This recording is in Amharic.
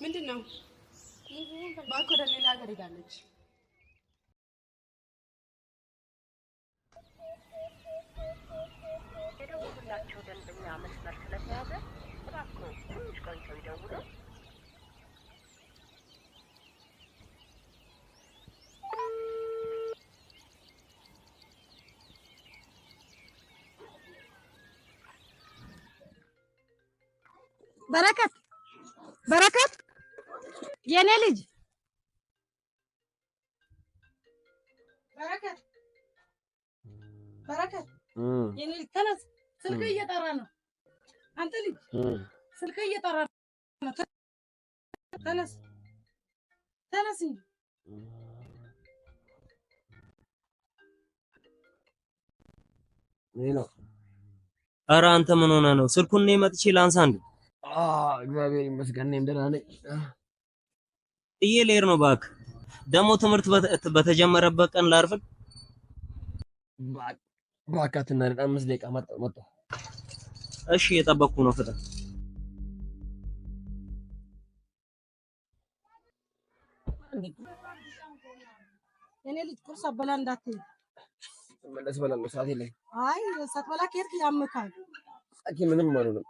ምንድነው ባኮደ ሌላ ሀገር ሄዳለች የደውላቸው ደንበኛ መስመር ስለተያዘ እባክዎ ትንሽ ቆይተው ይደውሉ በረከት የኔ ልጅ በረከት የኔ ልጅ ተነስ ስልክ እየጠራ ነው አንተ ልጅ ስልክ እየጠራ ነው ተነስ ሄሎ ኧረ አንተ ምን ሆነህ ነው ስልኩን ነው መጥቼ ላንሳ እንዴ እግዚአብሔር ይመስገን እኔም ደህና ነኝ ልሄድ ነው እባክህ ደግሞ ትምህርት በተጀመረበት ቀን ላርፍድ እባክህ 5 ደቂቃ መጣሁ እሺ እየጠበቅኩ ነው ፍጠን የኔ ልጅ ቁርስ አበላ እንዳትሄድ መለስ በላለሁ ሰዓት የለኝም አይ ሳትበላ ከሄድክ ያምካል ምንም አልሆነም